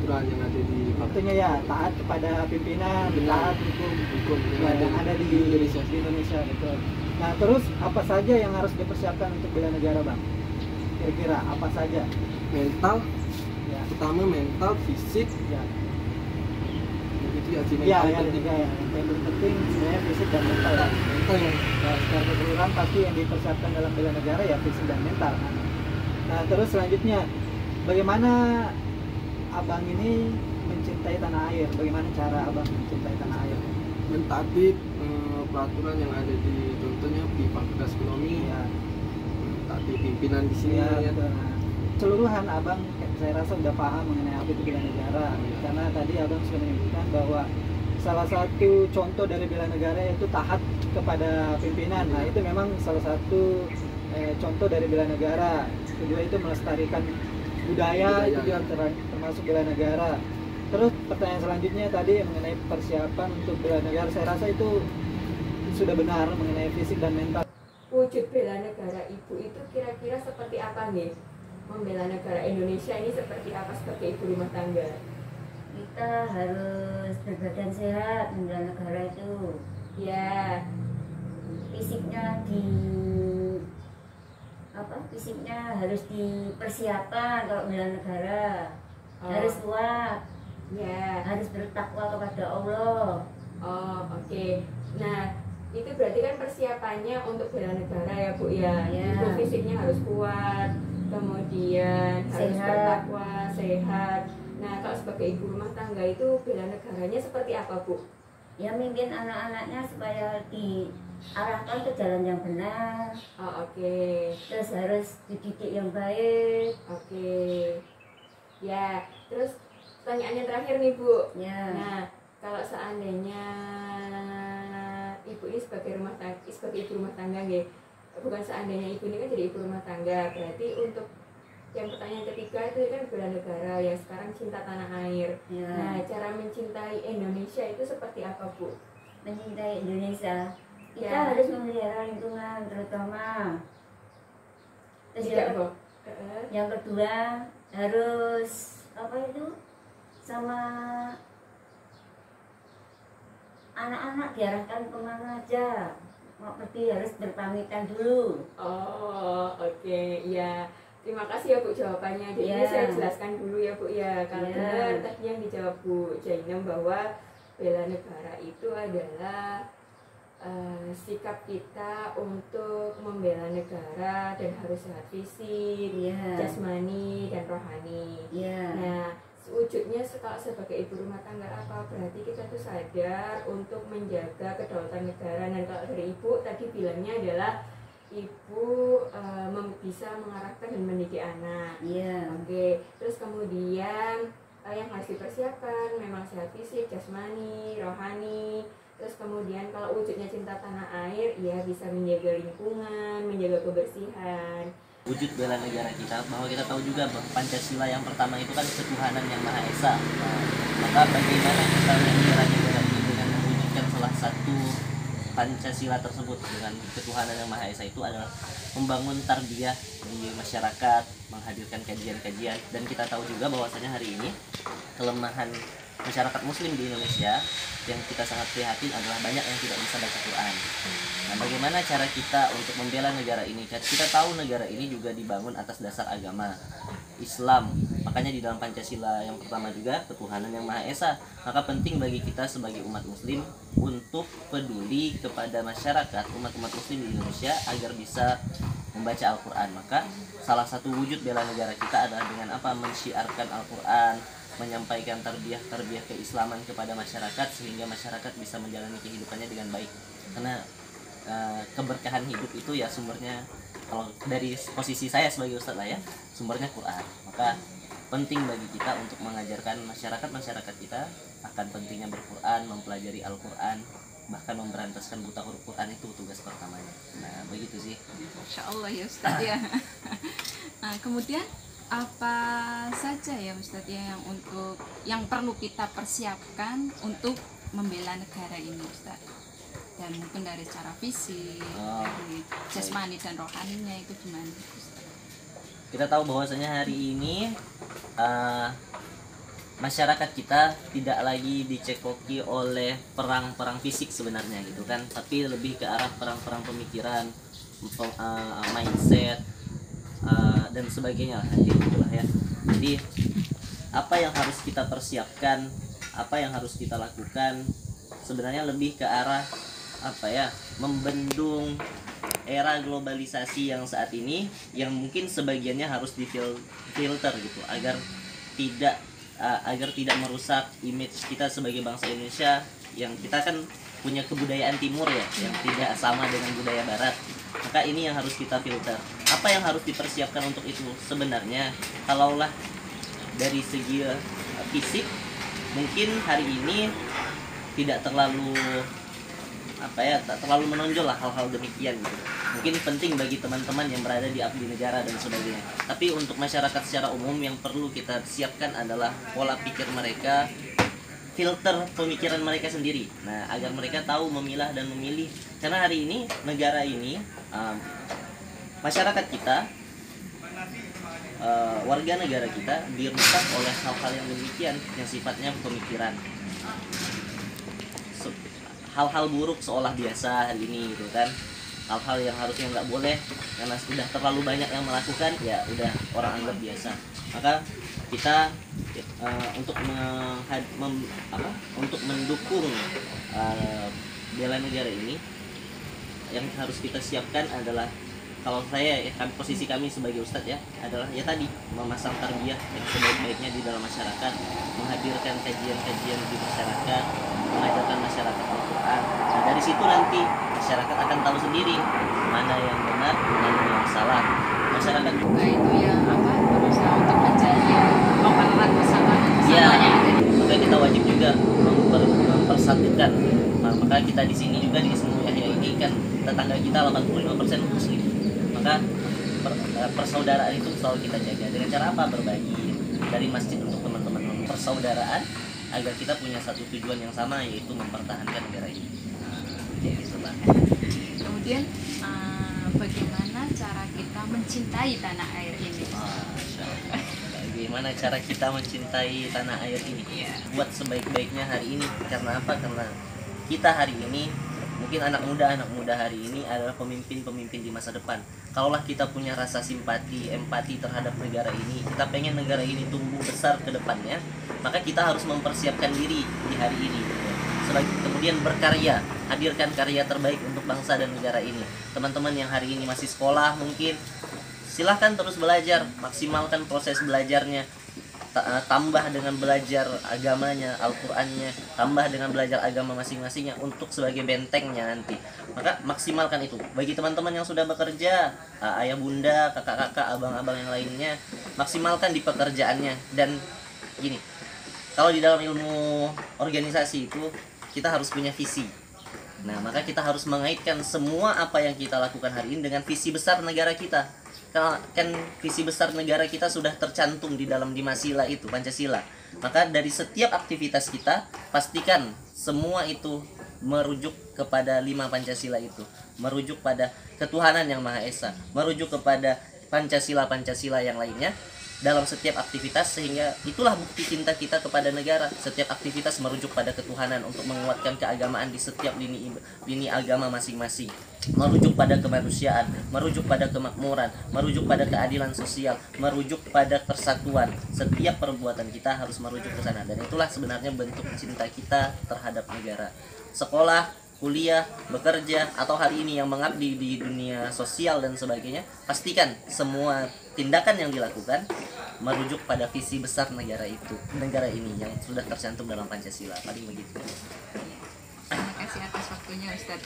peraturan yang ada di Tentunya ya taat kepada pimpinan, taat hukum yang ada di Indonesia, betul. Nah terus apa saja yang harus dipersiapkan untuk bela negara bang? Kira-kira apa saja? Mental, Ya. pertama mental, fisik, Ya. itu ya sih Ya, mental yang penting. ketiga ya. Yang paling penting sebenarnya fisik dan mental ya. Mental yang Ya, secara keseluruhan pasti yang dipersiapkan dalam bela negara ya fisik dan mental. Nah terus selanjutnya bagaimana abang ini mencintai tanah air? Bagaimana cara abang mencintai tanah air? mentaati peraturan yang ada di contohnya di Fakultas Ekonomi, Ya, mentaati pimpinan di sini ya, ya. betul. Nah, keseluruhan abang saya rasa udah paham mengenai apa itu bela negara. Ya. Karena tadi abang sudah menyebutkan bahwa salah satu contoh dari bela negara yaitu taat kepada pimpinan. Nah itu memang salah satu contoh dari bela negara. Kedua itu melestarikan budaya, itu juga termasuk bela negara. Terus pertanyaan selanjutnya tadi mengenai persiapan untuk bela negara, saya rasa itu sudah benar mengenai fisik dan mental. Wujud bela negara ibu itu kira-kira seperti apa nih? Membela negara Indonesia ini seperti apa sebagai ibu rumah tangga? Kita harus berbadan sehat membela negara itu. Ya, Fisiknya fisiknya harus dipersiapkan kalau bela negara. Harus kuat, ya. harus bertakwa kepada Allah. Oh, oke. Nah, itu berarti kan persiapannya untuk bela negara ya Bu ya. Ya. Itu fisiknya harus kuat, kemudian harus Sehat. bertakwa, sehat. Nah, kalau sebagai ibu rumah tangga itu bela negaranya seperti apa Bu? Ya mimpin anak-anaknya supaya diarahkan ke jalan yang benar. Oh, oke. Terus harus dididik yang baik. Oke. Ya, terus pertanyaannya terakhir nih Bu. Ya. Nah, kalau seandainya ibu ini sebagai ibu rumah tangga nggih. Bukan seandainya ibu ini kan jadi ibu rumah tangga, berarti untuk yang pertanyaan ketiga itu kan bela negara ya, sekarang cinta tanah air. Ya. Nah, cara mencintai Indonesia itu seperti apa Bu? Mencintai Indonesia, kita Ya. harus memelihara lingkungan terutama. Terus Tidak Bu? yang kedua harus apa itu, sama anak-anak diarahkan kemana aja, mau pergi harus berpamitan dulu. Oh, oke. Ya, terima kasih ya Bu jawabannya. Jadi ini Ya. saya jelaskan dulu ya Bu ya. Kalau Ya. benar tadi yang dijawab Bu Jainem bahwa bela negara itu adalah sikap kita untuk membela negara dan harus sehat fisik, Ya. jasmani dan rohani. Ya. Nah, wujudnya kalau sebagai ibu rumah tangga apa? Berarti kita tuh sadar untuk menjaga kedaulatan negara. Dan kalau dari ibu tadi bilangnya adalah ibu bisa mengarahkan dan mendidik anak. Iya. Oke, terus kemudian yang harus dipersiapkan memang sehat fisik, jasmani, rohani. Terus kemudian kalau wujudnya cinta tanah air, ya bisa menjaga lingkungan, menjaga kebersihan. Wujud bela negara kita, bahwa kita tahu juga bahwa Pancasila yang pertama itu kan ketuhanan yang Maha Esa. Maka bagaimana kita membela negara ini dengan mewujudkan salah satu Pancasila tersebut dengan ketuhanan yang Maha Esa itu adalah membangun tarbiyah di masyarakat, menghadirkan kajian-kajian. Dan kita tahu juga bahwasanya hari ini kelemahan masyarakat muslim di Indonesia yang kita sangat prihatin adalah banyak yang tidak bisa baca Quran. Nah, bagaimana cara kita untuk membela negara ini? Kita tahu negara ini juga dibangun atas dasar agama Islam. Makanya di dalam Pancasila yang pertama juga ketuhanan yang Maha Esa. Maka penting bagi kita sebagai umat muslim untuk peduli kepada masyarakat, umat-umat muslim di Indonesia agar bisa membaca Al-Quran. Maka salah satu wujud bela negara kita adalah dengan apa? Mensyiarkan Al-Quran, menyampaikan tarbiyah keislaman kepada masyarakat sehingga masyarakat bisa menjalani kehidupannya dengan baik. Karena keberkahan hidup itu ya sumbernya, kalau dari posisi saya sebagai ustadz lah ya, sumbernya Quran. Maka penting bagi kita untuk mengajarkan masyarakat kita akan pentingnya berquran, mempelajari Al-Quran, bahkan memberantaskan buta huruf Quran itu tugas pertamanya. Nah begitu sih. Insya Allah ya Ustadz ya. Nah, kemudian apa saja ya Ustadz ya yang perlu kita persiapkan untuk membela negara ini Ustadz? Dan mungkin dari secara fisik, dari jasmani dan rohaninya itu gimana Ustadz? Kita tahu bahwasanya hari ini masyarakat kita tidak lagi dicekoki oleh perang-perang fisik sebenarnya gitu kan, tapi lebih ke arah perang-perang pemikiran, mindset, dan sebagainya lah, itulah ya. Jadi apa yang harus kita persiapkan, apa yang harus kita lakukan sebenarnya lebih ke arah apa ya, membendung era globalisasi yang saat ini, yang mungkin sebagiannya harus difilter gitu agar tidak merusak image kita sebagai bangsa Indonesia, yang kita kan punya kebudayaan timur ya, yang tidak sama dengan budaya barat. Maka ini yang harus kita filter. Apa yang harus dipersiapkan untuk itu? Sebenarnya kalaulah dari segi fisik, mungkin hari ini tidak terlalu tak terlalu menonjol lah hal-hal demikian gitu. Mungkin penting bagi teman-teman yang berada di abdi negara dan sebagainya. Tapi untuk masyarakat secara umum yang perlu kita siapkan adalah pola pikir mereka, filter pemikiran mereka sendiri. Nah, agar mereka tahu memilah dan memilih. Karena hari ini negara ini, masyarakat kita, warga negara kita dirusak oleh hal-hal yang demikian, yang sifatnya pemikiran. Hal-hal buruk seolah biasa hari ini gitu kan, hal-hal yang harusnya nggak boleh karena sudah terlalu banyak yang melakukan, ya udah orang anggap biasa. Maka kita untuk mendukung bela negara ini, yang harus kita siapkan adalah, kalau saya ya, posisi kami sebagai ustadz ya, adalah ya tadi memasang tarbiyah yang sebaik-baiknya di dalam masyarakat, menghadirkan kajian-kajian di masyarakat, mengajarkan masyarakat Al-Quran. Nah, dari situ nanti masyarakat akan tahu sendiri mana yang benar, mana yang salah. Masyarakat Nah, itu yang berusaha untuk menjadi pemeran bersama ya, yang ada di maka kita wajib juga mempersatukan. Nah, maka kita di sini juga di Ismu Yahya ini kan tetangga kita 85% muslim. Maka persaudaraan itu selalu kita jaga. Dengan cara apa? Berbagi dari masjid untuk teman-teman, persaudaraan agar kita punya satu tujuan yang sama, yaitu mempertahankan negara ini. Kemudian bagaimana cara kita mencintai tanah air ini? Bagaimana cara kita mencintai tanah air ini? Buat sebaik-baiknya hari ini. Karena apa? Karena kita hari ini, mungkin anak muda hari ini adalah pemimpin-pemimpin di masa depan. Kalaulah kita punya rasa simpati, empati terhadap negara ini, kita pengen negara ini tumbuh besar ke depannya, maka kita harus mempersiapkan diri di hari ini. Kemudian berkarya, hadirkan karya terbaik untuk bangsa dan negara ini. Teman-teman yang hari ini masih sekolah mungkin, silahkan terus belajar, maksimalkan proses belajarnya. Tambah dengan belajar agamanya, Al-Qur'annya, tambah dengan belajar agama masing-masingnya untuk sebagai bentengnya nanti. Maka maksimalkan itu. Bagi teman-teman yang sudah bekerja, ayah bunda, kakak-kakak, abang-abang yang lainnya, maksimalkan di pekerjaannya. Dan gini, kalau di dalam ilmu organisasi itu kita harus punya visi. Nah, maka kita harus mengaitkan semua apa yang kita lakukan hari ini dengan visi besar negara kita. Kan visi besar negara kita sudah tercantum di dalam Dimasila itu, Pancasila. Maka dari setiap aktivitas kita, pastikan semua itu merujuk kepada 5 Pancasila itu, merujuk pada ketuhanan yang Maha Esa, merujuk kepada Pancasila yang lainnya dalam setiap aktivitas, sehingga itulah bukti cinta kita kepada negara. Setiap aktivitas merujuk pada ketuhanan untuk menguatkan keagamaan di setiap lini agama masing-masing, merujuk pada kemanusiaan, merujuk pada kemakmuran, merujuk pada keadilan sosial, merujuk pada persatuan. Setiap perbuatan kita harus merujuk ke sana, dan itulah sebenarnya bentuk cinta kita terhadap negara. Sekolah, kuliah, bekerja, atau hari ini yang mengabdi di dunia sosial dan sebagainya, pastikan semua tindakan yang dilakukan merujuk pada visi besar negara ini yang sudah tercantum dalam Pancasila. Paling begitu. Terima kasih atas waktunya Ustadz.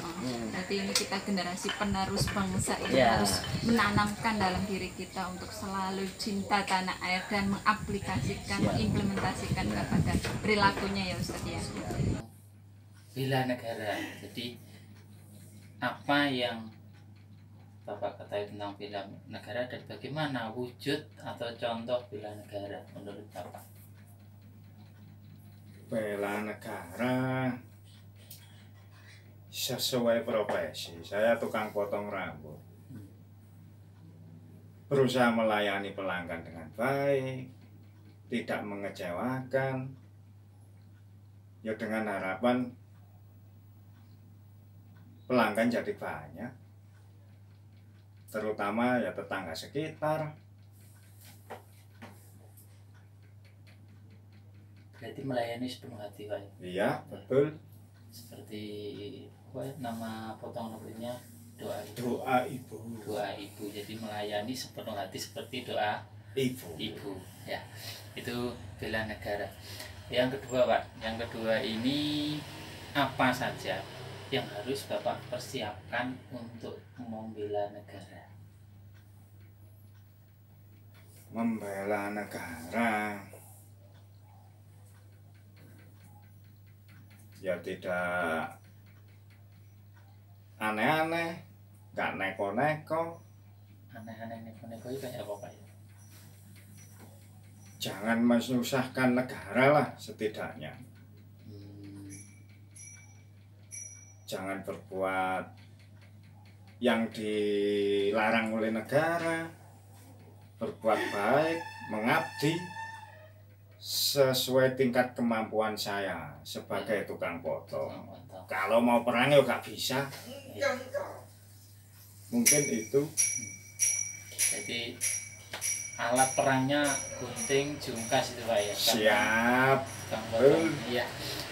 Berarti ini kita generasi penerus bangsa ini harus menanamkan dalam diri kita untuk selalu cinta tanah air dan mengaplikasikan, mengimplementasikan kepada perilakunya ya Ustadz ya. Bela negara. Jadi apa yang Bapak ketahui tentang bela negara dan bagaimana wujud atau contoh bela negara menurut Bapak? Bela negara sesuai profesi. Saya tukang potong rambut. Berusaha melayani pelanggan dengan baik, tidak mengecewakan, ya dengan harapan pelanggan jadi banyak, terutama ya tetangga sekitar. Berarti melayani sepenuh hati Pak. Iya, betul. Seperti apa ya, nama potong rambutnya doa ibu. Doa ibu. Doa ibu. Jadi melayani sepenuh hati seperti doa ibu. Ya, itu bela negara. Yang kedua Pak, yang kedua ini apa saja yang harus Bapak persiapkan untuk membela negara? Membela negara ya tidak aneh-aneh, nggak neko-neko. Aneh-aneh neko-neko itu kayak apa Pak ya? Jangan menyusahkan negara lah setidaknya. Jangan berbuat yang dilarang oleh negara. Berbuat baik, mengabdi sesuai tingkat kemampuan saya sebagai tukang potong. Kalau mau perang ya gak bisa. Mungkin itu. Jadi alat perangnya gunting, jungkas itu Pak ya? Siap. Iya.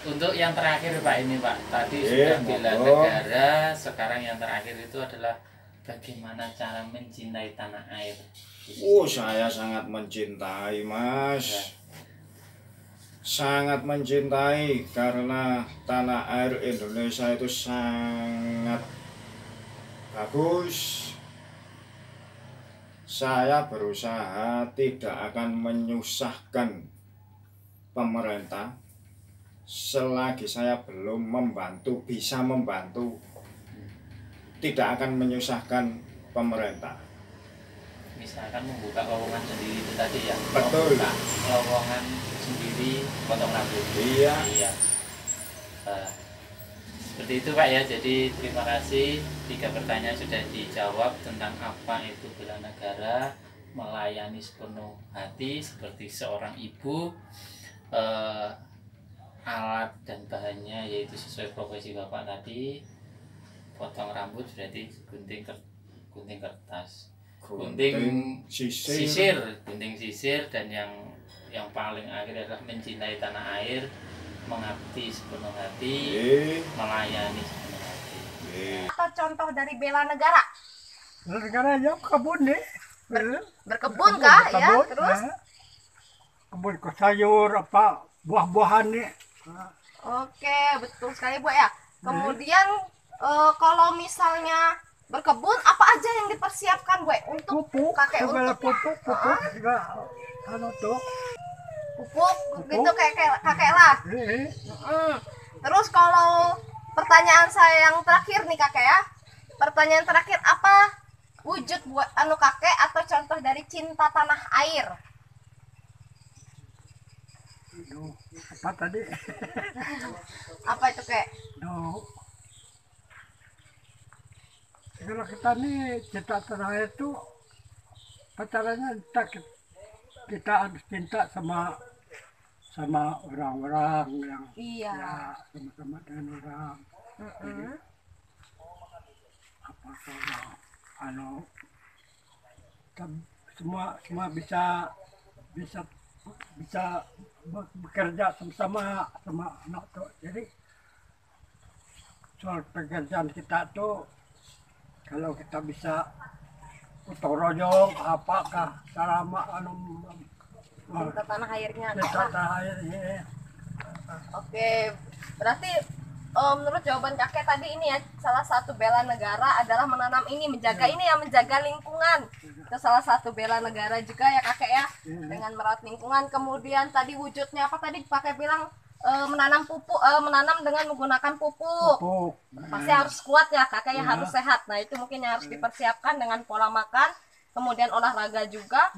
Untuk yang terakhir Pak ini Pak, tadi sudah bela negara, sekarang yang terakhir itu adalah bagaimana cara mencintai tanah air. Oh, saya sangat mencintai Mas. Ya. Sangat mencintai karena tanah air Indonesia itu sangat bagus. Saya berusaha tidak akan menyusahkan pemerintah selagi saya belum bisa membantu, tidak akan menyusahkan pemerintah. Misalkan membuka lowongan sendiri itu tadi ya? Betul. Membuka lowongan sendiri potong rambut. Iya. Seperti itu Pak ya. Jadi terima kasih, 3 pertanyaan sudah dijawab tentang apa itu bela negara, melayani sepenuh hati seperti seorang ibu, alat dan bahannya yaitu sesuai profesi Bapak tadi, potong rambut berarti gunting kertas, gunting sisir, dan yang paling akhir adalah mencintai tanah air, mengabdi sepenuh hati, melayani sepenuh hati. Atau contoh dari bela negara? Negaranya kebun nih. Berkebun kah ya? Terus? Kebun sayur apa buah-buahan nih. Oke, betul sekali Bu ya. Kemudian kalau misalnya berkebun, apa aja yang dipersiapkan Bu untuk kakek untuk pupuk juga tuh. Pupuk gitu kayak kakek lah. Terus kalau pertanyaan saya yang terakhir nih kakek ya, pertanyaan terakhir, apa wujud buat kakek atau contoh dari cinta tanah air? Apa tadi? Apa itu kek? Kalau kita nih cinta tanah air itu pacarannya kita harus cinta sama orang-orang yang ya, sama-sama dengan orang. Jadi, apa semua bisa bekerja sama anak tuh. Jadi soal pekerjaan kita tuh kalau kita bisa gotong royong apakah selama Cinta tanah airnya. airnya. Oke, berarti menurut jawaban kakek tadi ini ya, salah satu bela negara adalah menanam ini, menjaga ini ya, menjaga lingkungan. Itu salah satu bela negara juga ya kakek ya, dengan merawat lingkungan. Kemudian tadi wujudnya apa tadi kakek bilang, menanam pupuk, menanam dengan menggunakan pupuk. Pasti harus kuat ya kakek ya, harus sehat. Nah itu mungkin yang harus dipersiapkan dengan pola makan, kemudian olahraga juga.